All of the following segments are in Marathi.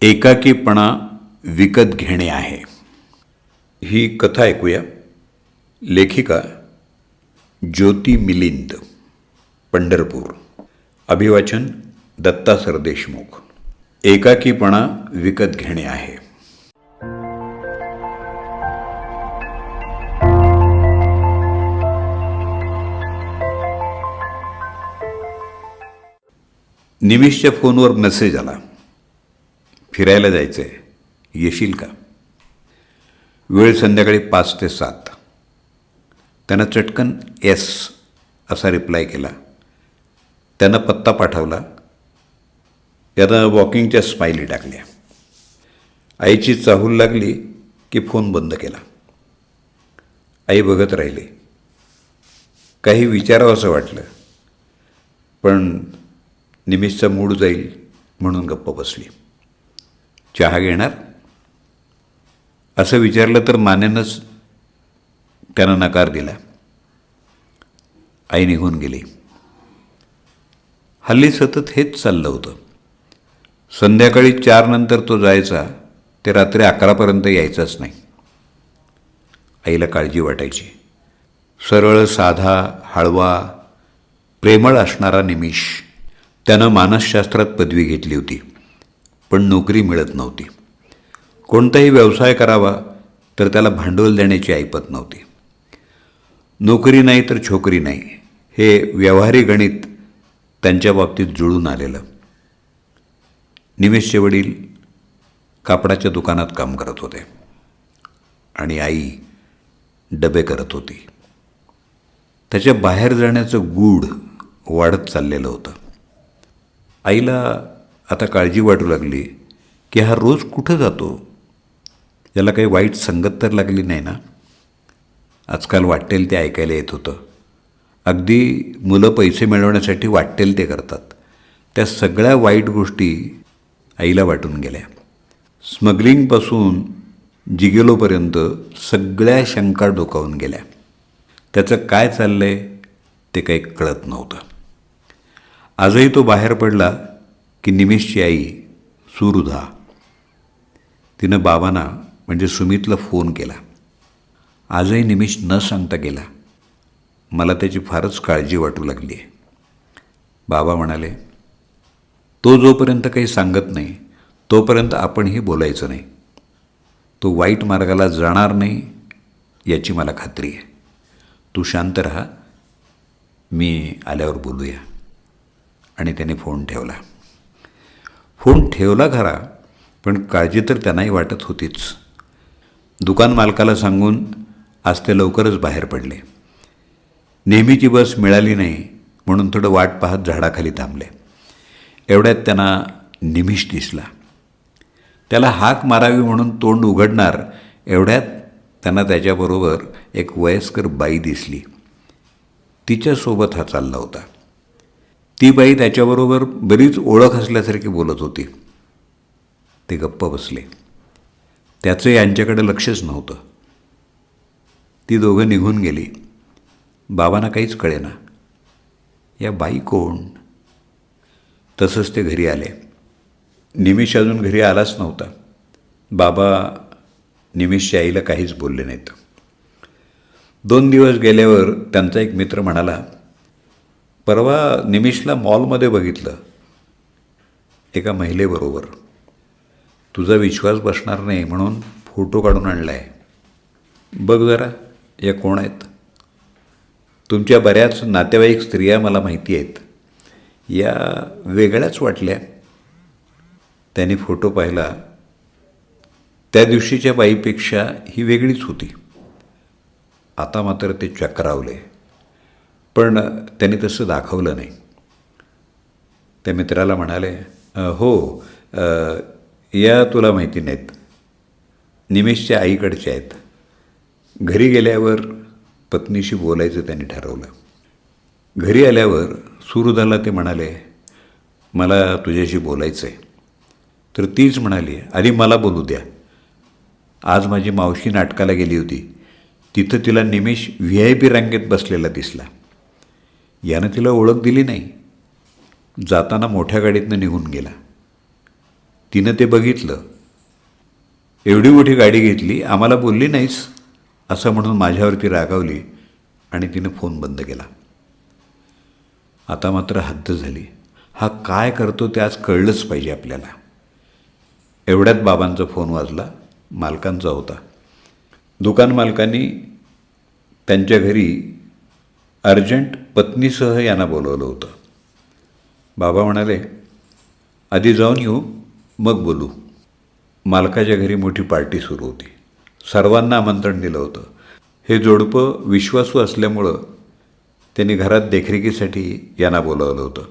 एकाकीपणा विकत घेणे आहे. ही कथा ऐकूया. लेखिका ज्योती मिलिंद, पंढरपूर. अभिवाचन दत्ता सरदेशमुख. एकाकीपणा विकत घेणे आहे. निमिषच्या फोनवर मेसेज आला, फिरायला जायचं आहे, येशील का? वेळ संध्याकाळी 5 ते 7. त्यानं चटकन येस असा रिप्लाय केला. त्यानं पत्ता पाठवला. त्यानं वॉकिंगच्या स्माइली टाकल्या. आईची चाहूल लागली की फोन बंद केला. आई बघत राहिली. काही विचारावं असं वाटलं, पण निमिषचा मूड जाईल म्हणून गप्प बसली. चहा घेणार असं विचारलं तर मानेनंच त्यानं नकार दिला. आई निघून गेली. हल्ली सतत हेच चाललं होतं. संध्याकाळी 4 नंतर तो जायचा ते रात्री 11पर्यंत यायचाच नाही. आईला काळजी वाटायची. सरळ, साधा, हळवा, प्रेमळ असणारा निमिष. त्यानं मानसशास्त्रात पदवी घेतली होती, पण नोकरी मिळत नव्हती. कोणताही व्यवसाय करावा तर त्याला भांडवल देण्याची ऐपत नव्हती. नोकरी नाही तर छोकरी नाही, हे व्यवहारी गणित त्यांच्या बाबतीत जुळून आलेलं. निमेषचे वडील कापडाच्या दुकानात काम करत होते आणि आई डबे करत होती. त्याच्या बाहेर जाण्याचं गूढ वाढत चाललेलं होतं. आईला आता काळजी वाटू लागली की हा रोज कुठं जातो? याला काही वाईट संगत तर लागली नाही ना? आजकाल वाटेल ते ऐकायला येत होतं. अगदी मुलं पैसे मिळवण्यासाठी वाटेल ते करतात. त्या सगळ्या वाईट गोष्टी आईला वाटून गेल्या. स्मगलिंगपासून जिगेलोपर्यंत सगळ्या शंका डोकावून गेल्या. त्याचं काय चाललंय ते काही कळत नव्हतं. आजही तो बाहेर पडला की निमिषची आई सुरुधा, तिनं बाबांना म्हणजे सुमितला फोन केला. आजही निमिष न सांगता गेला. मला त्याची फारच काळजी वाटू लागली आहे. बाबा म्हणाले, तो जोपर्यंत काही सांगत नाही तोपर्यंत आपणही बोलायचं नाही. तो वाईट मार्गाला जाणार नाही याची मला खात्री आहे. तू शांत राहा, मी आल्यावर बोलूया. आणि त्याने फोन ठेवला. फोन ठेवला खरा, पण काळजी तर त्यांनाही वाटत होतीच. दुकान मालकाला सांगून आज ते लवकरच बाहेर पडले. नेहमीची बस मिळाली नाही म्हणून थोडं वाट पाहत झाडाखाली थांबले. एवढ्यात त्यांना निमिष दिसला. त्याला हाक मारावी म्हणून तोंड उघडणार एवढ्यात त्यांना त्याच्याबरोबर एक वयस्कर बाई दिसली. तिच्यासोबत हा चालला होता. ती बाई त्याच्याबरोबर बरीच ओळख असल्यासारखी बोलत होती. ते गप्प बसले. त्याचं यांच्याकडे लक्षच नव्हतं. ती दोघं निघून गेली. बाबांना काहीच कळेना, या बाई कोण? तसंच ते घरी आले. निमिष अजून घरी आलाच नव्हता. बाबा निमिषच्या आईला काहीच बोलले नाहीत. 2 दिवस गेल्यावर त्यांचा एक मित्र म्हणाला, परवा निमिषला मॉलमध्ये बघितलं एका महिलेबरोबर. तुझा विश्वास बसणार नाही म्हणून फोटो काढून आणला आहे. बघ जरा या कोण आहेत? तुमच्या बऱ्याच नातेवाईक स्त्रिया मला माहिती आहेत. या वेगळ्याच वाटल्या. त्याने फोटो पाहिला. त्या दिवशीच्या बाईपेक्षा ही वेगळीच होती. आता मात्र ते चक्रावले, पण त्याने तसं दाखवलं नाही. त्या मित्राला म्हणाले, हो, या तुला माहिती नाहीत, निमेषच्या आईकडच्या आहेत. घरी गेल्यावर पत्नीशी बोलायचं त्यांनी ठरवलं. घरी आल्यावर सुरुधाला ते म्हणाले, मला तुझ्याशी बोलायचं आहे. तर तीच म्हणाली, आधी मला बोलू द्या. आज माझी मावशी नाटकाला गेली होती. तिथं तिला निमेष VIP रांगेत बसलेला दिसला. यानं तिला ओळख दिली नाही. जाताना मोठ्या गाडीतनं निघून गेला. तिनं ते बघितलं. एवढी मोठी गाडी घेतली, आम्हाला बोलली नाहीस असं म्हणून माझ्यावरती रागावली आणि तिनं फोन बंद केला. आता मात्र हद्द झाली. हा काय करतो ते आज कळलंच पाहिजे आपल्याला. एवढ्यात बाबांचा फोन वाजला. मालकांचा होता. दुकान मालकांनी त्यांच्या घरी अर्जंट पत्नीसह यांना बोलवलं होतं. बाबा म्हणाले, आधी जाऊन येऊ मग बोलू. मालकाच्या घरी मोठी पार्टी सुरू होती. सर्वांना आमंत्रण दिलं होतं. हे जोडपं विश्वासू असल्यामुळं त्यांनी घरात देखरेखीसाठी यांना बोलवलं होतं.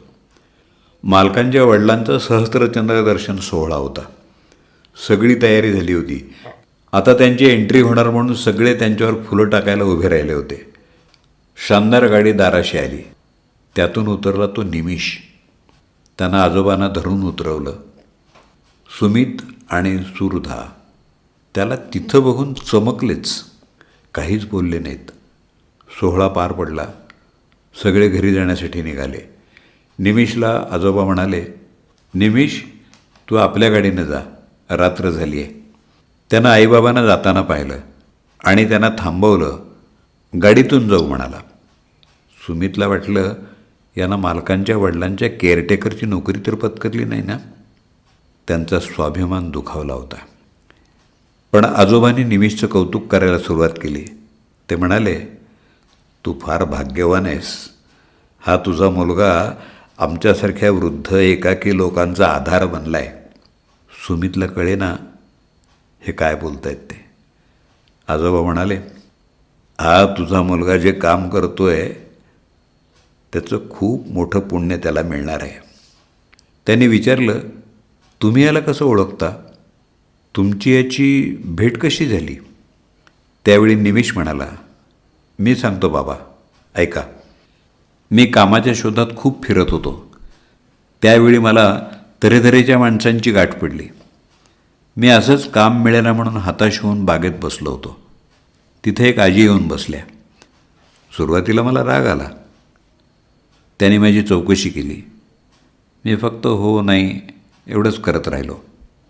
मालकांच्या वडिलांचा सहस्त्रचंद्र दर्शन सोहळा होता. सगळी तयारी झाली होती. आता त्यांची एंट्री होणार म्हणून सगळे त्यांच्यावर फुलं टाकायला उभे राहिले होते. शानदार गाडी दाराशी आली. त्यातून उतरला तो निमिष. त्यांना आजोबांना धरून उतरवलं. सुमित आणि सुरधा त्याला तिथं बघून चमकलेच, काहीच बोलले नाहीत. सोहळा पार पडला. सगळे घरी जाण्यासाठी निघाले. निमिषला आजोबा म्हणाले, निमिष तू आपल्या गाडीनं जा, रात्र झाली आहे. त्यानं आईबाबांना जाताना पाहिलं आणि त्यांना थांबवलं. गाडीतून जाऊ म्हणाला. सुमितला वाटलं, यांना मालकांच्या वडिलांच्या केअरटेकरची नोकरी तर पत्करली नाही ना. त्यांचा स्वाभिमान दुखावला होता. पण आजोबांनी निमिषचं कौतुक करायला सुरुवात केली. ते म्हणाले, तू फार भाग्यवान आहेस. हा तुझा मुलगा आमच्यासारख्या वृद्ध एकाकी लोकांचा आधार बनला आहे. सुमितला कळेना हे काय बोलतायत ते. आजोबा म्हणाले, हा तुझा मुलगा जे काम करतोय त्याचं खूप मोठं पुण्य त्याला मिळणार आहे. त्यांनी विचारलं, तुम्ही याला कसं ओळखता? तुमची याची भेट कशी झाली? त्यावेळी निमिष म्हणाला, मी सांगतो बाबा, ऐका. मी कामाच्या शोधात खूप फिरत होतो. त्यावेळी मला तऱ्हेतऱ्हेच्या माणसांची गाठ पडली. मी असंच काम मिळेना म्हणून हताश होऊन बागेत बसलो होतो. तिथे एक आजी येऊन बसल्या. सुरुवातीला मला राग आला. त्यांनी माझी चौकशी केली. मी फक्त हो नाही एवढंच करत राहिलो.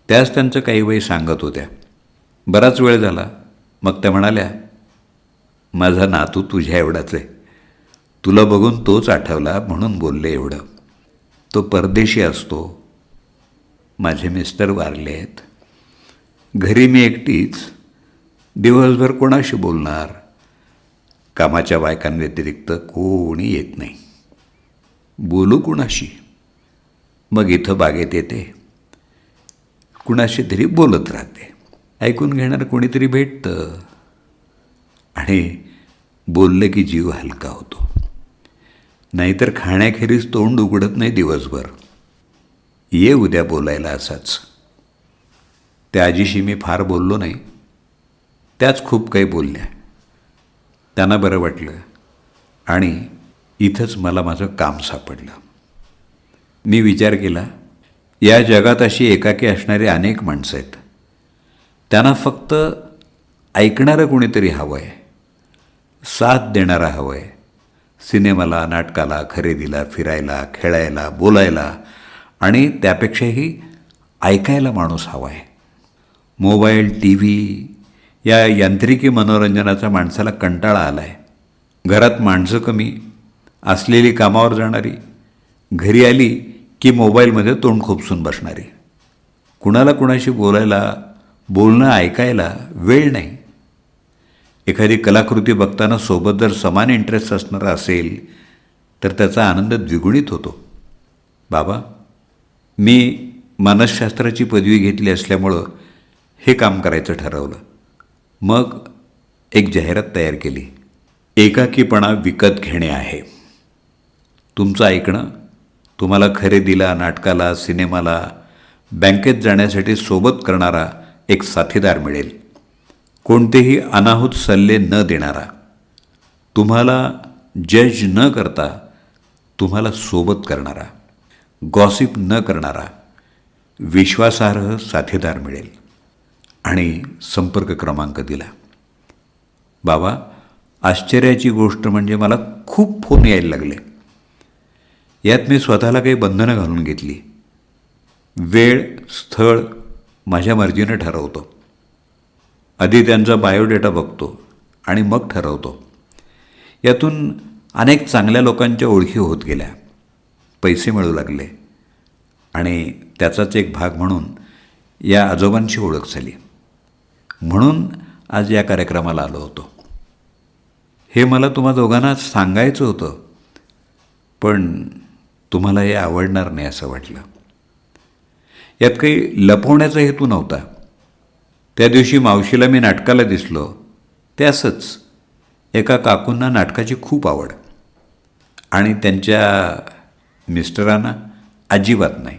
त्याच त्यांचं काही वेळ सांगत होत्या. बराच वेळ झाला. मग त्या म्हणाल्या, माझा नातू तुझ्या एवढाच आहे. तुला बघून तोच आठवला म्हणून बोलले एवढं. तो परदेशी असतो. माझे मिस्टर वारले आहेत. घरी मी एकटीच. दिवसभर कोणाशी बोलणार? कामाच्या बायकांव्यतिरिक्त कोणी येत नाही. बोलू कुणाशी? मग इथं बागेत येते, कुणाशी तरी बोलत राहते. ऐकून घेणार कोणीतरी भेटतं आणि बोललं की जीव हलका होतो. नाहीतर खाण्याखेरीज तोंड उघडत नाही दिवसभर. ये उद्या बोलायला असाच. त्या आजीशी मी फार बोललो नाही. त्याच खूप काही बोलल्या. त्यांना बरं वाटलं आणि इथंच मला माझं काम सापडलं. मी विचार केला, या जगात अशी एकाकी असणारी अनेक माणसं आहेत. त्यांना फक्त ऐकणारं कोणीतरी हवं आहे, साथ देणारा हवं आहे. सिनेमाला, नाटकाला, खरेदीला, फिरायला, खेळायला, बोलायला आणि त्यापेक्षाही ऐकायला माणूस हवा आहे. मोबाईल, टी व्ही या यांत्रिकी मनोरंजनाचा माणसाला कंटाळा आला आहे. घरात माणसं कमी, असलेली कामावर जाणारी, घरी आली की मोबाईलमध्ये तोंड खोपसून बसणारी. कुणाला कुणाशी बोलायला, बोलणं ऐकायला वेळ नाही. एखादी कलाकृती बघताना सोबत जर समान इंटरेस्ट असणारा असेल तर त्याचा आनंद द्विगुणित होतो. बाबा, मी मानसशास्त्राची पदवी घेतली असल्यामुळं हे काम करायचं ठरवलं. मग एक जाहिरात तयार केली. एकाकीपणा विकत घेणे आहे. तुमचं ऐकणं तुम्हाला खरेदीला, नाटकाला, सिनेमाला, बँकेत जाण्यासाठी सोबत करणारा एक साथीदार मिळेल. कोणतेही अनाहूत सल्ले न देणारा, तुम्हाला जज न करता तुम्हाला सोबत करणारा, गॉसिप न करणारा, विश्वासार्ह साथीदार मिळेल. आणि संपर्क क्रमांक दिला. बाबा, आश्चर्याची गोष्ट म्हणजे मला खूप फोन यायला लागले. यात मी स्वतःला काही बंधनं घालून घेतली. वेळ स्थळ माझ्या मर्जीनं ठरवतो. आधी त्यांचा बायोडेटा बघतो आणि मग ठरवतो. यातून अनेक चांगल्या लोकांच्या ओळखी होत गेल्या, पैसे मिळू लागले आणि त्याचाच एक भाग म्हणून या आजोबांशी ओळख झाली. म्हणून आज या कार्यक्रमाला आलो होतो. हे मला तुम्हा दोघांना सांगायचं होतं, पण तुम्हाला हे आवडणार नाही असं वाटलं. यात काही लपवण्याचा हेतू नव्हता. त्या दिवशी मावशीला मी नाटकाला दिसलो ते असंच. एका काकूंना नाटकाची खूप आवड आणि त्यांच्या मिस्टरांना अजिबात नाही,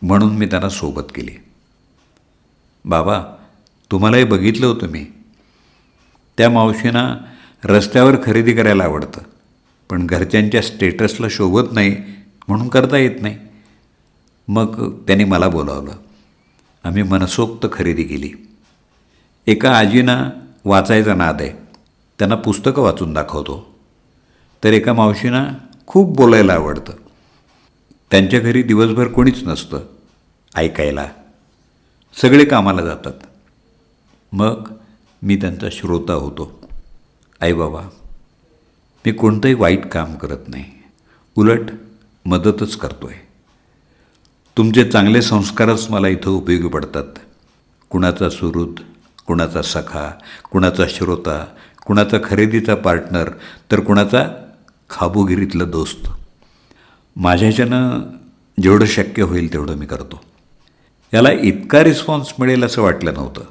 म्हणून मी त्यांना सोबत केली. बाबा, तुम्हालाही बघितलं होतं मी. त्या मावशींना रस्त्यावर खरेदी करायला आवडतं, पण घरच्यांच्या स्टेटसला शोभत नाही म्हणून करता येत नाही. मग त्यांनी मला बोलावलं. आम्ही मनसोक्त खरेदी केली. एका आजीना वाचायचा नाद आहे, त्यांना पुस्तकं वाचून दाखवतो. तर एका मावशींना खूप बोलायला आवडतं. त्यांच्या घरी दिवसभर कोणीच नसतं ऐकायला, सगळे कामाला जातात. मग मी त्यांचा श्रोता होतो. आई बाबा, मी कोणतंही वाईट काम करत नाही, उलट मदतच करतो आहे. तुमचे चांगले संस्कारच मला इथं उपयोगी पडतात. कुणाचा सुहृद, कुणाचा सखा, कुणाचा श्रोता, कुणाचा खरेदीचा पार्टनर, तर कुणाचा खाबोगिरीतला दोस्त. माझ्याच्यानं जेवढं शक्य होईल तेवढं मी करतो. याला इतका रिस्पॉन्स मिळेल असं वाटलं नव्हतं,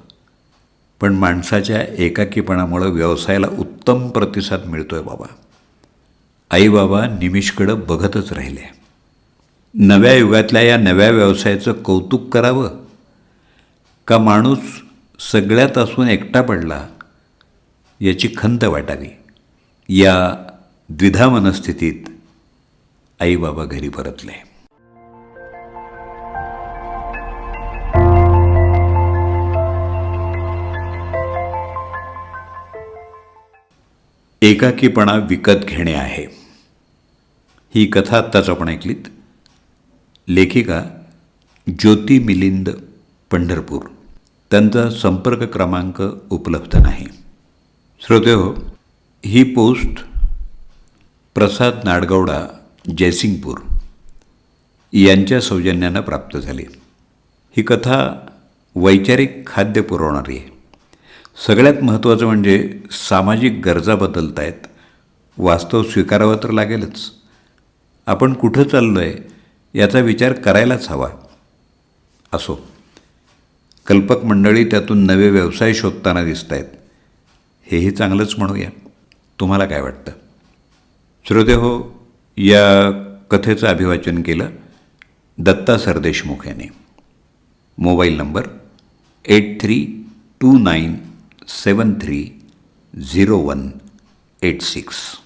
पण माणसाच्या एकाकीपणामुळं व्यवसायाला उत्तम प्रतिसाद मिळतो आहे बाबा. आई बाबा निमिषकडं बघतच राहिले. नव्या युगातल्या या नव्या व्यवसायाचं कौतुक करावं का माणूस सगळ्यात असून एकटा पडला याची खंत वाटावी, या द्विधा मनस्थितीत आई बाबा घरी परतले. एकाकीपणा विकत घेणे आहे. ही कथा आत्ताच आपण ऐकलीत. लेखिका ज्योती मिलिंद, पंढरपूर. त्यांचा संपर्क क्रमांक उपलब्ध नाही. श्रोतेहो, ही पोस्ट प्रसाद नाडगौडा, जयसिंगपूर यांच्या सौजन्यानं प्राप्त झाली. ही कथा वैचारिक खाद्य पुरवणारी आहे. सगळ्यात महत्त्वाचं म्हणजे सामाजिक गरजा बदलत आहेत. वास्तव स्वीकारावं तर लागेलच. आपण कुठं चाललो आहे याचा विचार करायलाच हवा. असो, कल्पक मंडळी त्यातून नवे व्यवसाय शोधताना दिसत आहेत, हेही चांगलंच म्हणूया. तुम्हाला काय वाटतं? श्रोतेहो, या कथेचं अभिवाचन केलं दत्ता सरदेशमुख यांनी. Mobile number 8329730186.